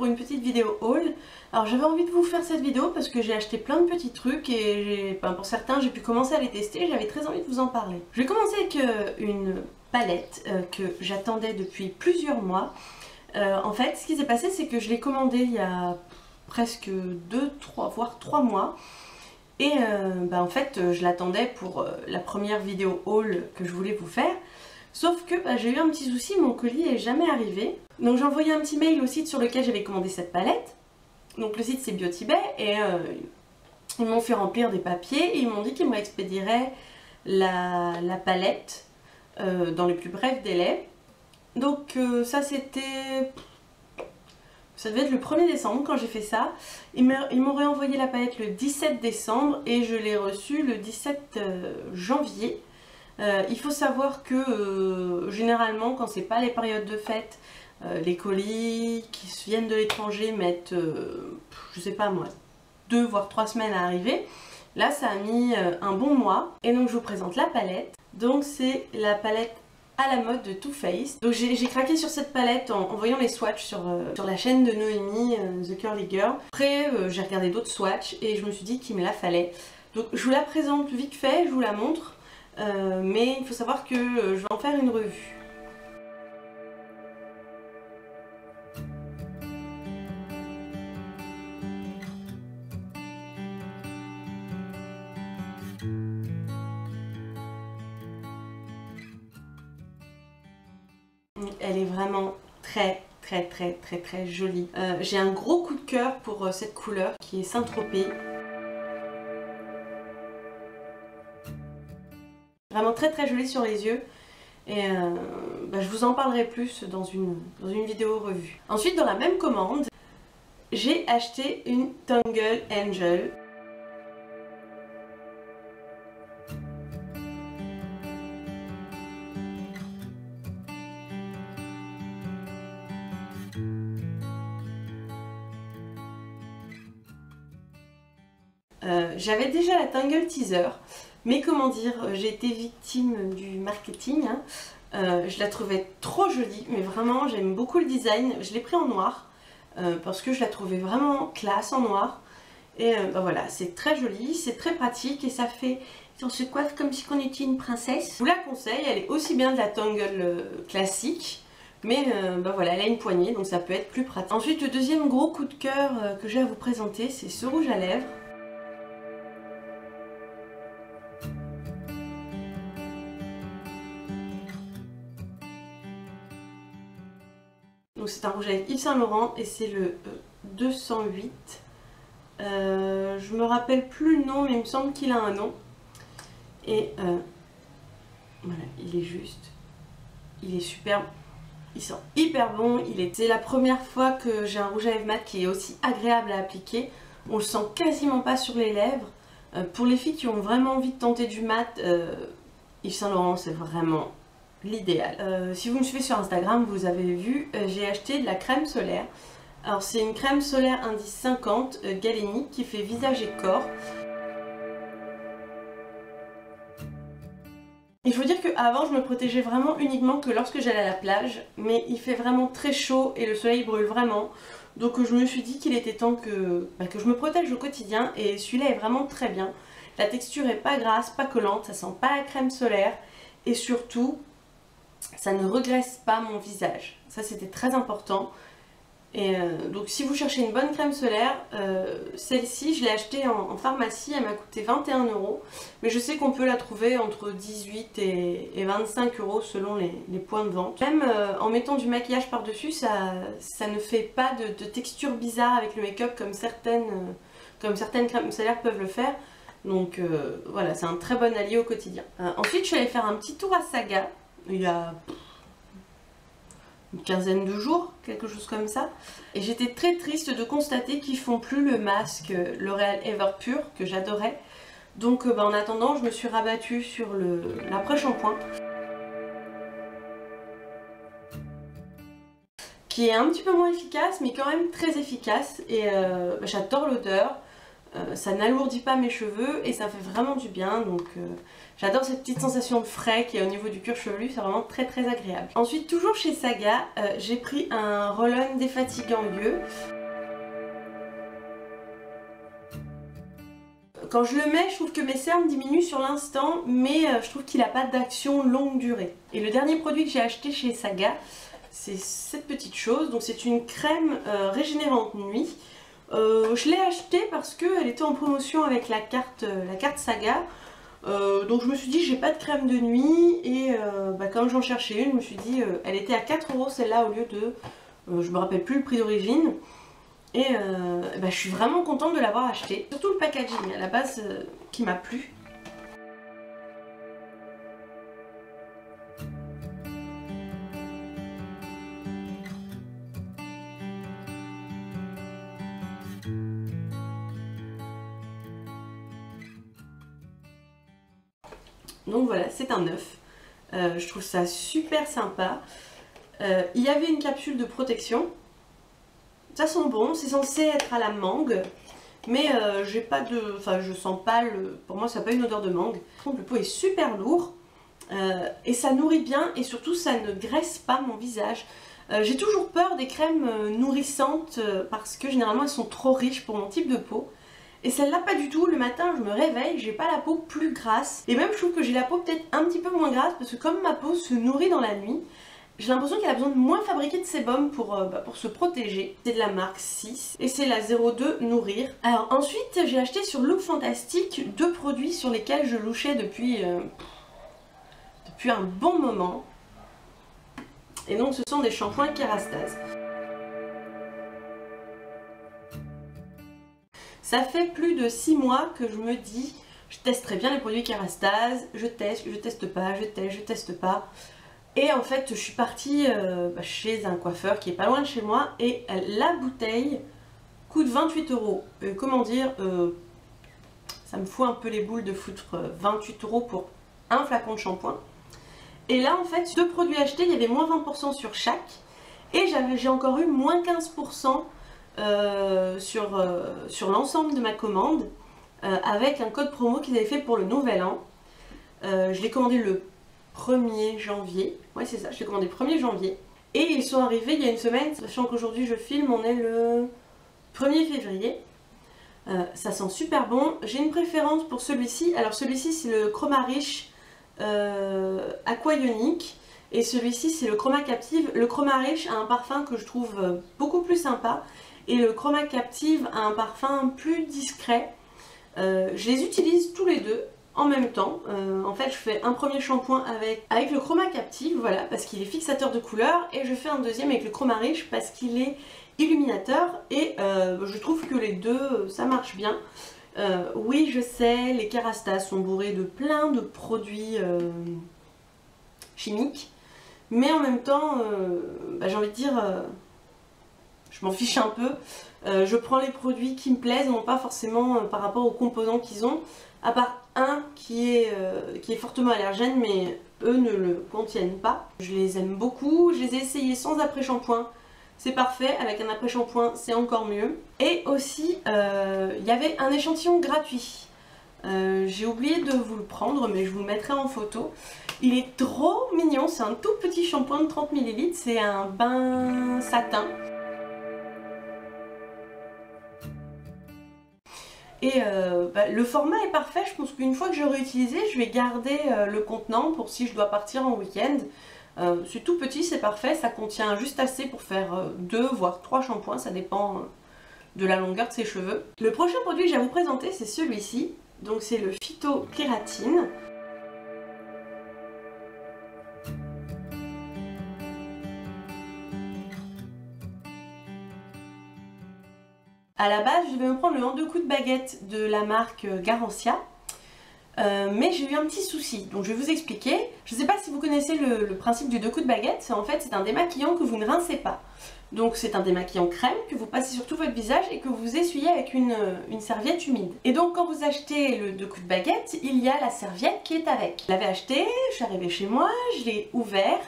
pour une petite vidéo haul. Alors j'avais envie de vous faire cette vidéo parce que j'ai acheté plein de petits trucs et pour certains j'ai pu commencer à les tester et j'avais très envie de vous en parler. Je vais commencer avec une palette que j'attendais depuis plusieurs mois. En fait ce qui s'est passé c'est que je l'ai commandée il y a presque 2, 3 voire 3 mois. Et en fait je l'attendais pour la première vidéo haul que je voulais vous faire. Sauf que j'ai eu un petit souci, mon colis n'est jamais arrivé. Donc j'ai envoyé un petit mail au site sur lequel j'avais commandé cette palette. Donc le site c'est Beauty-Bay et ils m'ont fait remplir des papiers et ils m'ont dit qu'ils me réexpédieraient la palette dans les plus brefs délais. Donc ça devait être le 1er décembre quand j'ai fait ça. Ils m'ont réenvoyé la palette le 17 décembre et je l'ai reçue le 17 janvier. Il faut savoir que généralement quand c'est pas les périodes de fête, les colis qui viennent de l'étranger mettent, je sais pas moi, 2 voire 3 semaines à arriver. Là ça a mis un bon mois et donc je vous présente la palette. Donc c'est la palette à la mode de Too Faced. Donc j'ai craqué sur cette palette en voyant les swatchs sur la chaîne de Noémie, The Curly Girl. Après j'ai regardé d'autres swatchs et je me suis dit qu'il me la fallait. Donc je vous la présente vite fait, je vous la montre. Mais il faut savoir que je vais en faire une revue. Elle est vraiment très jolie. J'ai un gros coup de cœur pour cette couleur qui est Saint-Tropez. Vraiment très jolie sur les yeux et je vous en parlerai plus dans une vidéo revue. Ensuite dans la même commande j'ai acheté une Tangle Angel. J'avais déjà la Tangle Teaser. Mais comment dire, j'ai été victime du marketing, hein. Je la trouvais trop jolie, mais vraiment j'aime beaucoup le design. Je l'ai pris en noir parce que je la trouvais vraiment classe en noir. Et voilà, c'est très joli, c'est très pratique et ça fait, on se coiffe comme si on était une princesse. Je vous la conseille, elle est aussi bien de la Tangle classique. Mais voilà, elle a une poignée donc ça peut être plus pratique. Ensuite le deuxième gros coup de cœur que j'ai à vous présenter c'est ce rouge à lèvres. Donc c'est un rouge à lèvres Yves Saint Laurent et c'est le 208. Je me rappelle plus le nom mais il me semble qu'il a un nom. Et voilà, il est juste, il est superbe, il sent hyper bon. C'est la première fois que j'ai un rouge à lèvres mat qui est aussi agréable à appliquer. On le sent quasiment pas sur les lèvres. Pour les filles qui ont vraiment envie de tenter du mat, Yves Saint Laurent c'est vraiment l'idéal. Si vous me suivez sur Instagram, vous avez vu, j'ai acheté de la crème solaire. Alors c'est une crème solaire indice 50 galénique qui fait visage et corps. Il faut dire qu'avant je me protégeais vraiment uniquement que lorsque j'allais à la plage, mais il fait vraiment très chaud et le soleil brûle vraiment. Donc je me suis dit qu'il était temps que je me protège au quotidien et celui-là est vraiment très bien. La texture est pas grasse, pas collante, ça sent pas la crème solaire et surtout ça ne regraisse pas mon visage. Ça c'était très important. Et donc si vous cherchez une bonne crème solaire, celle-ci je l'ai achetée en pharmacie, elle m'a coûté 21 €. Mais je sais qu'on peut la trouver entre 18 et 25 € selon les points de vente. Même en mettant du maquillage par dessus, ça ne fait pas de texture bizarre avec le make-up comme certaines crèmes solaires peuvent le faire. Donc voilà, c'est un très bon allié au quotidien. Ensuite je suis allée faire un petit tour à Saga, il y a une quinzaine de jours, quelque chose comme ça. Et j'étais très triste de constater qu'ils font plus le masque L'Oréal Everpure que j'adorais. Donc en attendant, je me suis rabattue sur l'après-shampoing. Qui est un petit peu moins efficace, mais quand même très efficace. Et j'adore l'odeur. ça n'alourdit pas mes cheveux et ça fait vraiment du bien. Donc j'adore cette petite sensation de frais qui est au niveau du cuir chevelu, c'est vraiment très très agréable. Ensuite, toujours chez Saga, j'ai pris un roll-on défatigant lieu. Quand je le mets, je trouve que mes cernes diminuent sur l'instant, mais je trouve qu'il n'a pas d'action longue durée. Et le dernier produit que j'ai acheté chez Saga, c'est cette petite chose. Donc c'est une crème régénérante nuit. Je l'ai achetée parce qu'elle était en promotion avec la carte Saga. Donc je me suis dit j'ai pas de crème de nuit et quand j'en cherchais une, je me suis dit elle était à 4 € celle-là au lieu de, je me rappelle plus le prix d'origine. Et je suis vraiment contente de l'avoir acheté. Surtout le packaging à la base qui m'a plu. Donc voilà, c'est un œuf. Je trouve ça super sympa. Il y avait une capsule de protection. Ça sent bon, c'est censé être à la mangue, mais j'ai pas de, je sens pas le, pour moi ça n'a pas une odeur de mangue. Le pot est super lourd et ça nourrit bien et surtout ça ne graisse pas mon visage. J'ai toujours peur des crèmes nourrissantes parce que généralement elles sont trop riches pour mon type de peau. Et celle-là pas du tout, le matin je me réveille, j'ai pas la peau plus grasse. Et même je trouve que j'ai la peau peut-être un petit peu moins grasse parce que comme ma peau se nourrit dans la nuit, j'ai l'impression qu'elle a besoin de moins fabriquer de sébum pour se protéger. C'est de la marque 6 et c'est la 02 Nourrir. Alors ensuite j'ai acheté sur Look Fantastic 2 produits sur lesquels je louchais depuis un bon moment. Et donc ce sont des shampoings Kérastase. Ça fait plus de 6 mois que je me dis je testerai bien les produits Kérastase, je teste pas, je teste pas. Et en fait je suis partie chez un coiffeur qui est pas loin de chez moi et la bouteille coûte 28 €. Comment dire, ça me fout un peu les boules de foutre 28 € pour un flacon de shampoing. Et là en fait, 2 produits achetés, il y avait moins 20% sur chaque. Et j'ai encore eu moins 15% sur l'ensemble de ma commande avec un code promo qu'ils avaient fait pour le nouvel an. Je l'ai commandé le 1er janvier, ouais c'est ça, je l'ai commandé le 1er janvier et ils sont arrivés il y a une semaine, sachant qu'aujourd'hui je filme, on est le 1er février. Ça sent super bon, j'ai une préférence pour celui-ci. Alors celui-ci c'est le Chroma Rich Aqua Ionic et celui-ci c'est le Chroma Captive. Le Chroma Rich a un parfum que je trouve beaucoup plus sympa et le Chroma Captive a un parfum plus discret. Je les utilise tous les deux en même temps. En fait je fais un premier shampoing avec le Chroma Captive, voilà, parce qu'il est fixateur de couleur, et je fais un deuxième avec le Chroma Rich parce qu'il est illuminateur, et je trouve que les deux ça marche bien. Oui je sais, les Kérastase sont bourrés de plein de produits chimiques, mais en même temps j'ai envie de dire je m'en fiche un peu. Je prends les produits qui me plaisent, non pas forcément par rapport aux composants qu'ils ont, à part un qui est fortement allergène, mais eux ne le contiennent pas. Je les aime beaucoup, je les ai essayés sans après-shampoing, c'est parfait, avec un après-shampoing c'est encore mieux. Et aussi, il y avait un échantillon gratuit. J'ai oublié de vous le prendre, mais je vous le mettrai en photo. Il est trop mignon, c'est un tout petit shampoing de 30 ml, c'est un bain satin. Et le format est parfait, je pense qu'une fois que j'aurai utilisé, je vais garder le contenant pour si je dois partir en week-end. C'est tout petit, c'est parfait, ça contient juste assez pour faire 2 voire 3 shampoings, ça dépend de la longueur de ses cheveux. Le prochain produit que j'ai à vous présenter, c'est celui-ci, donc c'est le Phyto Kératine. A la base, je vais me prendre le en 2 coups de baguette de la marque Garancia, mais j'ai eu un petit souci, donc je vais vous expliquer. Je ne sais pas si vous connaissez le principe du 2 coups de baguette, en fait c'est un démaquillant que vous ne rincez pas. Donc c'est un démaquillant crème que vous passez sur tout votre visage et que vous essuyez avec une serviette humide. Et donc quand vous achetez le 2 coups de baguette, il y a la serviette qui est avec. Je l'avais acheté, je suis arrivée chez moi, je l'ai ouvert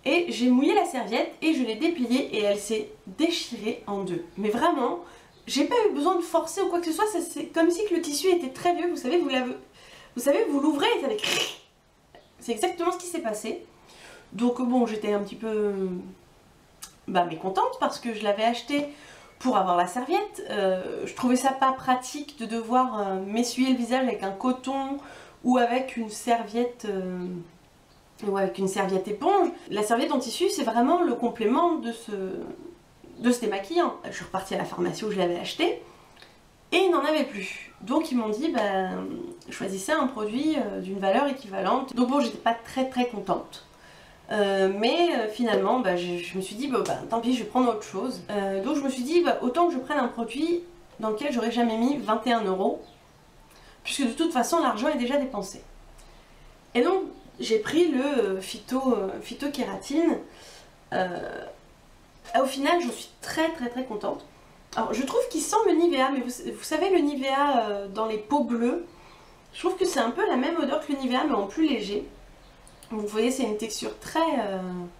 et j'ai mouillé la serviette et je l'ai dépliée et elle s'est déchirée en deux. Mais vraiment, j'ai pas eu besoin de forcer ou quoi que ce soit, c'est comme si que le tissu était très vieux, vous savez, vous l'ouvrez et ça fait... C'est exactement ce qui s'est passé. Donc bon, j'étais un petit peu mécontente parce que je l'avais acheté pour avoir la serviette. Je trouvais ça pas pratique de devoir m'essuyer le visage avec un coton ou avec une serviette éponge. La serviette en tissu, c'est vraiment le complément de ce démaquillant. Je suis repartie à la pharmacie où je l'avais acheté et ils n'en avaient plus. Donc ils m'ont dit choisissez un produit d'une valeur équivalente. Donc bon, j'étais pas très contente. Mais finalement je me suis dit tant pis, je vais prendre autre chose. Donc je me suis dit autant que je prenne un produit dans lequel j'aurais jamais mis 21 €, puisque de toute façon l'argent est déjà dépensé. Et donc j'ai pris le phytokératine. Au final j'en suis très contente. Alors je trouve qu'il sent le Nivea, mais vous savez le Nivea dans les pots bleus, je trouve que c'est un peu la même odeur que le Nivea mais en plus léger. Vous voyez, c'est une texture très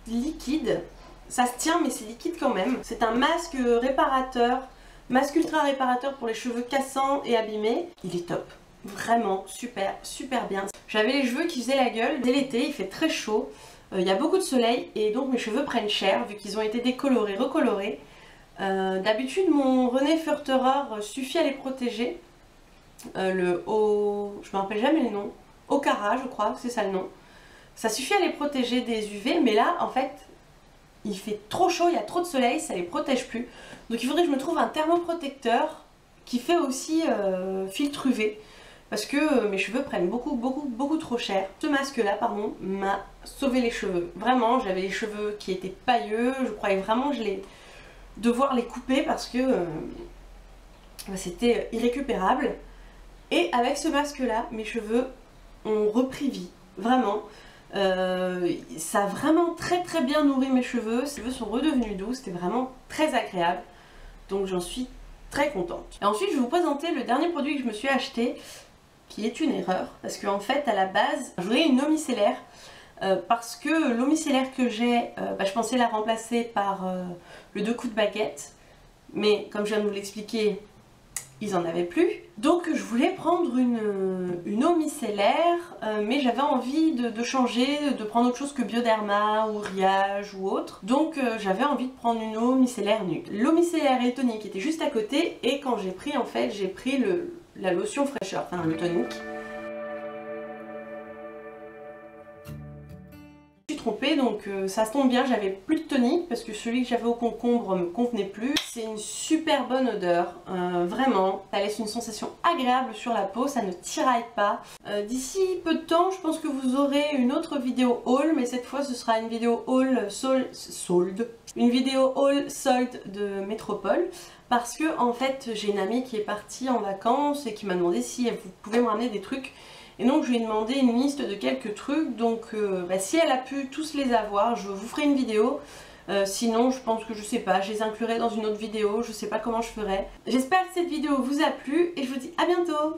liquide. Ça se tient mais c'est liquide quand même. C'est un masque réparateur, masque ultra réparateur pour les cheveux cassants et abîmés. Il est top. Vraiment super bien. J'avais les cheveux qui faisaient la gueule. Dès l'été, il fait très chaud. Il y a beaucoup de soleil et donc mes cheveux prennent cher vu qu'ils ont été décolorés, recolorés. D'habitude, mon René Furterer suffit à les protéger. Je me rappelle jamais le nom. Okara, je crois, c'est ça le nom. Ça suffit à les protéger des UV, mais là, en fait, il fait trop chaud, il y a trop de soleil, ça les protège plus. Donc il faudrait que je me trouve un thermoprotecteur qui fait aussi filtre UV, parce que mes cheveux prennent beaucoup trop cher. Ce masque-là, pardon, m'a sauvé les cheveux. Vraiment, j'avais les cheveux qui étaient pailleux, je croyais vraiment devoir les couper parce que c'était irrécupérable. Et avec ce masque-là, mes cheveux ont repris vie, vraiment. Ça a vraiment très bien nourri mes cheveux sont redevenus doux, c'était vraiment très agréable, donc j'en suis très contente. Et ensuite je vais vous présenter le dernier produit que je me suis acheté, qui est une erreur, parce qu'en fait à la base je voulais une eau micellaire, parce que l'eau micellaire que j'ai, je pensais la remplacer par le 2 coups de baguette, mais comme je viens de vous l'expliquer, ils en avaient plus. Donc je voulais prendre une eau micellaire, mais j'avais envie de changer, de prendre autre chose que Bioderma ou Riage ou autre. Donc j'avais envie de prendre une eau micellaire nue. L'eau micellaire et le tonique étaient juste à côté, et quand j'ai pris, en fait, j'ai pris la lotion fraîcheur, enfin le tonique. Donc ça se tombe bien, j'avais plus de tonique parce que celui que j'avais au concombre me convenait plus. C'est une super bonne odeur, vraiment, ça laisse une sensation agréable sur la peau, ça ne tiraille pas. D'ici peu de temps, je pense que vous aurez une autre vidéo haul, mais cette fois ce sera une vidéo haul solde. Une vidéo haul solde de Métropole, parce que en fait j'ai une amie qui est partie en vacances et qui m'a demandé si vous pouvez me ramener des trucs. Et donc je lui ai demandé une liste de quelques trucs, donc si elle a pu tous les avoir, je vous ferai une vidéo. Sinon je pense que je sais pas, je les inclurai dans une autre vidéo, je sais pas comment je ferai. J'espère que cette vidéo vous a plu et je vous dis à bientôt.